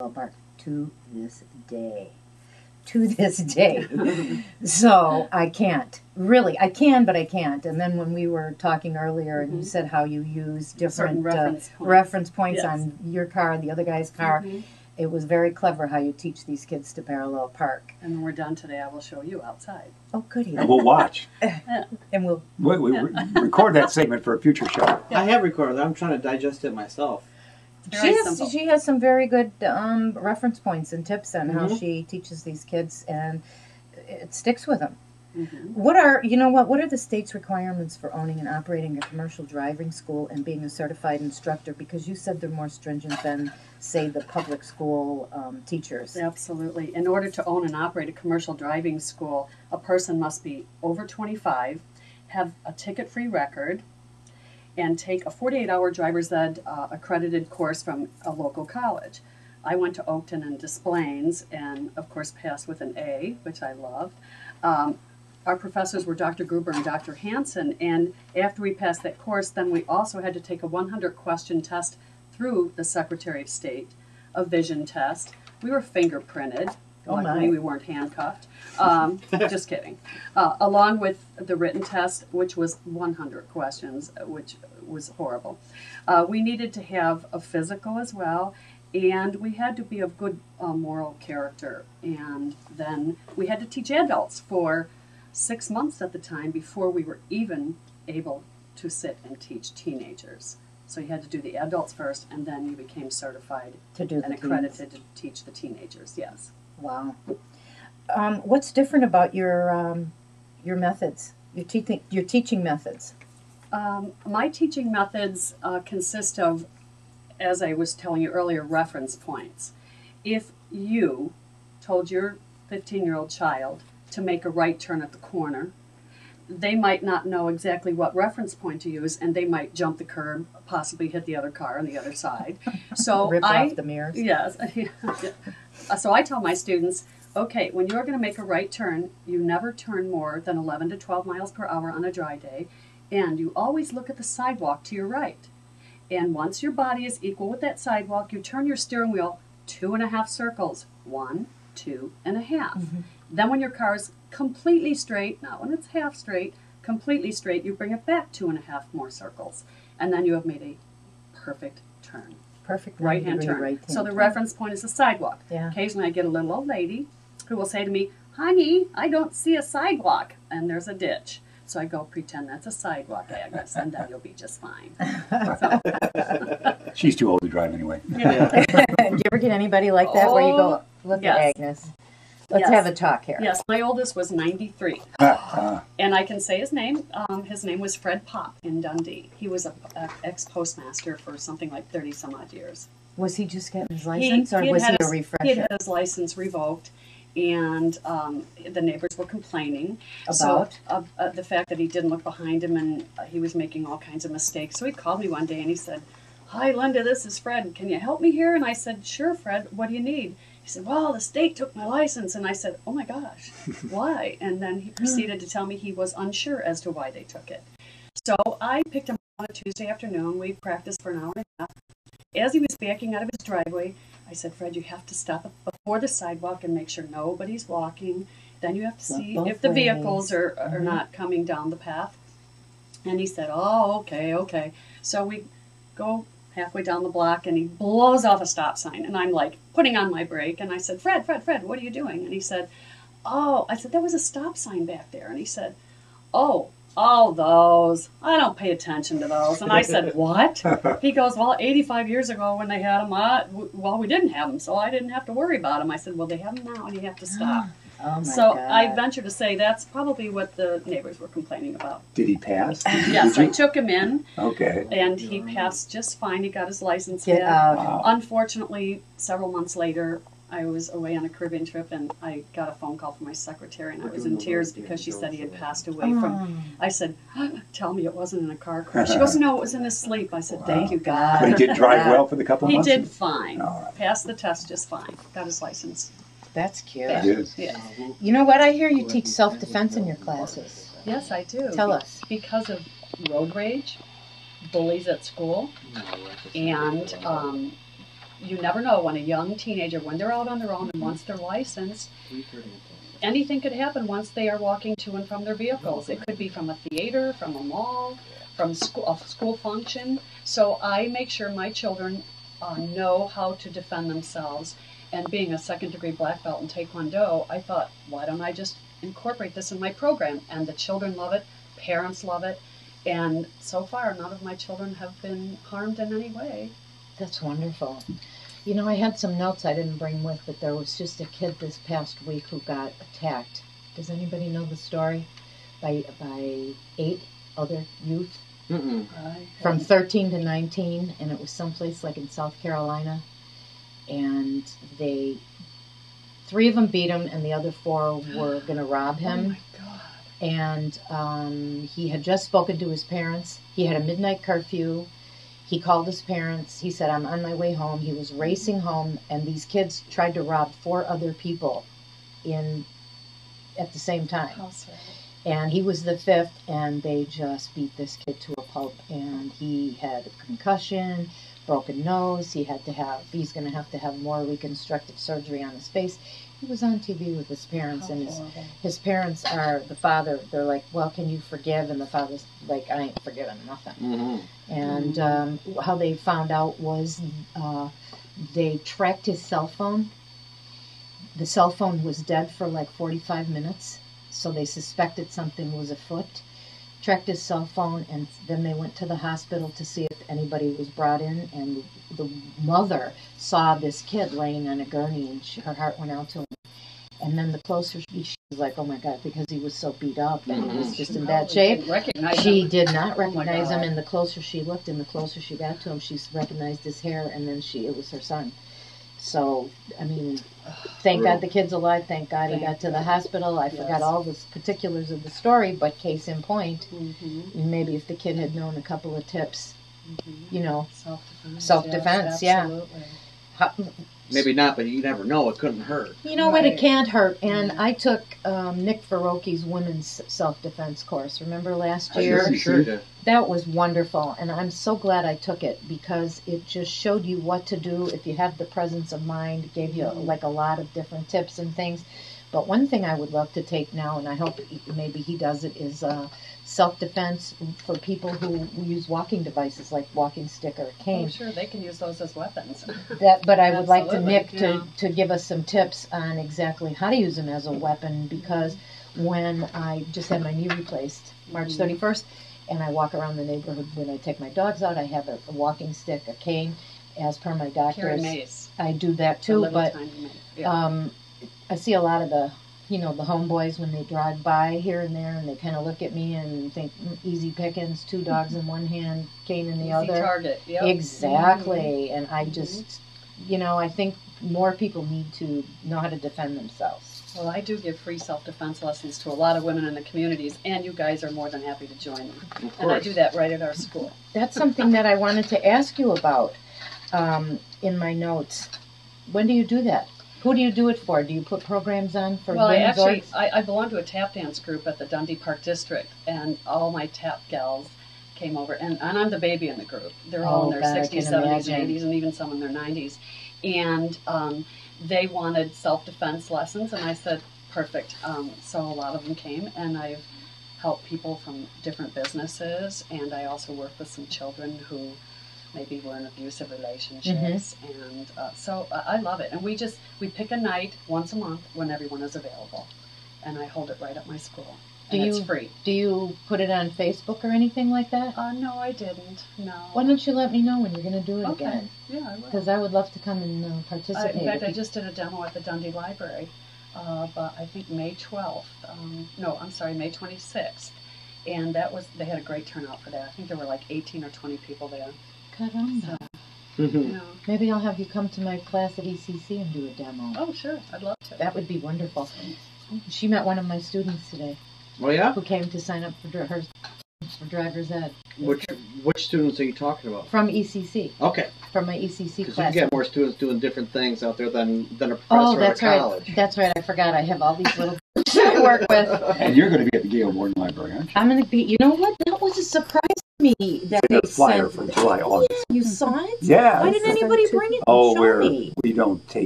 park to this day. To this day. So I can't. Really, I can, but I can't. And then when we were talking earlier and you said how you use different reference points on your car and the other guy's car, it was very clever how you teach these kids to parallel park. And when we're done today, I will show you outside. Oh, goody. And we'll watch. And we'll record that segment for a future show. I have recorded that. I'm trying to digest it myself. She has some very good reference points and tips on how she teaches these kids, and it sticks with them. What are the state's requirements for owning and operating a commercial driving school and being a certified instructor? Because you said they're more stringent than, say, the public school teachers. Absolutely. In order to own and operate a commercial driving school, a person must be over 25, have a ticket-free record, and take a 48-hour driver's ed accredited course from a local college. I went to Oakton and Des Plaines and, of course, passed with an A, which I loved. Our professors were Dr. Gruber and Dr. Hansen, and after we passed that course, then we also had to take a 100-question test through the Secretary of State, a vision test. We were fingerprinted. Luckily, we weren't handcuffed. Just kidding. Along with the written test, which was 100 questions, which was horrible. We needed to have a physical as well, and we had to be of good moral character. And then we had to teach adults for 6 months at the time before we were even able to sit and teach teenagers. So you had to do the adults first, and then you became certified and accredited to teach the teenagers. Yes. Wow. What's different about your methods, your teaching methods? My teaching methods consist of, as I was telling you earlier, reference points. If you told your 15-year-old child to make a right turn at the corner, they might not know exactly what reference point to use, and they might jump the curb, possibly hit the other car on the other side. So Rip off the mirrors. Yes. So I tell my students, okay, when you're going to make a right turn, you never turn more than 11 to 12 miles per hour on a dry day, and you always look at the sidewalk to your right. And once your body is equal with that sidewalk, you turn your steering wheel 2.5 circles. 1, 2.5. Then when your car is completely straight, not when it's half straight, completely straight, you bring it back 2.5 more circles. And then you have made a perfect turn. Perfect right-hand turn. So the reference point is the sidewalk. Occasionally I get a little old lady who will say to me, honey, I don't see a sidewalk, and there's a ditch. So I go, pretend that's a sidewalk, Agnes, and then you'll be just fine. She's too old to drive anyway. Do you ever get anybody like that where you go, look at Agnes? Let's have a talk here. Yes, my oldest was 93. And I can say his name. His name was Fred Pop in Dundee. He was an ex-postmaster for something like 30-some-odd years. Was he just getting his license, or was he a refresher? He had his license revoked, and the neighbors were complaining about the fact that he didn't look behind him, and he was making all kinds of mistakes. So he called me one day, and he said, hi, Linda, this is Fred. Can you help me here? And I said, sure, Fred. What do you need? He said, well, the state took my license. And I said, oh, my gosh, why? And then he proceeded to tell me he was unsure as to why they took it. So I picked him up on a Tuesday afternoon. We practiced for an hour and a half. As he was backing out of his driveway, I said, Fred, you have to stop before the sidewalk and make sure nobody's walking. Then you have to see if the vehicles are not coming down the path. And he said, oh, okay. So we go halfway down the block, and he blows off a stop sign. And I'm like putting on my brake, and I said, Fred, what are you doing? And he said, oh, I said, there was a stop sign back there. And he said, oh, all those. I don't pay attention to those. And I said, what? He goes, well, 85 years ago when they had them, well, we didn't have them, so I didn't have to worry about them. I said, well, they have them now, and you have to stop. Oh my so God. I venture to say that's probably what the neighbors were complaining about. Did he pass? Yes, I took him in. Okay. And he passed just fine. He got his license Get out. Wow. Unfortunately, several months later, I was away on a Caribbean trip, and I got a phone call from my secretary, and I was in tears because she said he had passed away from. I said, tell me it wasn't in a car crash. She goes, no, it was in his sleep. I said, thank you, God. But he did drive well for the couple of months? He did fine. Right. Passed the test just fine. Got his license. That's cute. It is. Yeah. You know what? I hear you teach self-defense in your classes. Yes, I do. Tell us. Because of road rage, bullies at school, and you never know when a young teenager, when they're out on their own and once they're licensed, anything could happen once they are walking to and from their vehicles. It could be from a theater, from a mall, from school, a school function. So I make sure my children know how to defend themselves. And being a second-degree black belt in Taekwondo, I thought, why don't I just incorporate this in my program? And the children love it, parents love it, and so far none of my children have been harmed in any way. That's wonderful. You know, I had some notes I didn't bring with, but there was just a kid this past week who got attacked. Does anybody know the story? By 8 other youth? From 13 to 19, and it was someplace like in South Carolina. And 3 of them beat him, and the other 4 were going to rob him. Oh my God. And he had just spoken to his parents. He had a midnight curfew. He called his parents. He said, I'm on my way home. He was racing home, and these kids tried to rob 4 other people at the same time. How sad. And he was the 5th, and they just beat this kid to a pulp. And he had a concussion, broken nose. He's going to have more reconstructive surgery on his face. He was on TV with his parents, and his parents are, the father, they're like, well, can you forgive? And the father's like, I ain't forgiving nothing. And how they found out was they tracked his cell phone. The cell phone was dead for like 45 minutes, so they suspected something was afoot. Tracked his cell phone, and then they went to the hospital to see if anybody was brought in, and the mother saw this kid laying on a gurney, and her heart went out to him. And then the closer she was like, oh my God, because he was so beat up and he was just in bad shape. She did not recognize him, and the closer she looked and the closer she got to him, she recognized his hair, and then it was her son. So, I mean, thank God the kid's alive. Thank God he got to the hospital. I forgot all the particulars of the story, but case in point, maybe if the kid had known a couple of tips, you know, self-defense, yes, Maybe not, but you never know. It couldn't hurt. You know what? It can't hurt. And I took Nick Verrocchi's women's self-defense course. Remember last year? Sure. That was wonderful. And I'm so glad I took it because it just showed you what to do if you have the presence of mind. It gave you like a lot of different tips and things. But one thing I would love to take now, and I hope maybe he does it, is self-defense for people who use walking devices like walking stick or a cane. Oh, sure, they can use those as weapons. But I would like to Nick to give us some tips on exactly how to use them as a weapon, because when I just had my knee replaced March 31st, and I walk around the neighborhood when I take my dogs out, I have a walking stick, a cane, as per my doctor's. Mace. I do that too, but I see a lot of the homeboys when they drive by here and there, and they kind of look at me and think, easy pickings, 2 dogs in one hand, cane in the other. Easy target, yep. Exactly. And I just, I think more people need to know how to defend themselves. Well, I do give free self-defense lessons to a lot of women in the communities, and you guys are more than happy to join them. And I do that right at our school. That's something that I wanted to ask you about in my notes. When do you do that? Who do you do it for? Do you put programs on for women's orgs? I belong to a tap dance group at the Dundee Park District, and all my tap gals came over, and I'm the baby in the group. They're all in their 60s, 70s, 80s, and even some in their 90s. And they wanted self-defense lessons, and I said, perfect. So a lot of them came, and I've helped people from different businesses, and I also work with some children who maybe we're in abusive relationships, and so I love it. And we pick a night once a month when everyone is available, and I hold it right at my school. And it's free. Do you put it on Facebook or anything like that? No, I didn't. No. Why don't you let me know when you're going to do it again? Yeah, I will. Because I would love to come and participate. In fact, I just did a demo at the Dundee Library, but I think May 12th. May 26th. And they had a great turnout for that. I think there were like 18 or 20 people there. Caramba. So, maybe I'll have you come to my class at ECC and do a demo. Oh, sure. I'd love to. That would be wonderful. She met one of my students today. Oh, yeah? Who came to sign up for driver's ed. Which students are you talking about? From ECC. Okay. From my ECC class. Because you get more students doing different things out there than a professor at a college. Right. That's right. I forgot. I have all these little should I work with? And you're going to be at the Gale Warden Library, aren't you? I'm going to be, you know what? That was a surprise to me that It's they a flyer sent. for July, August. You saw it? Yeah. Why didn't anybody bring it? Oh, Show me. we don't take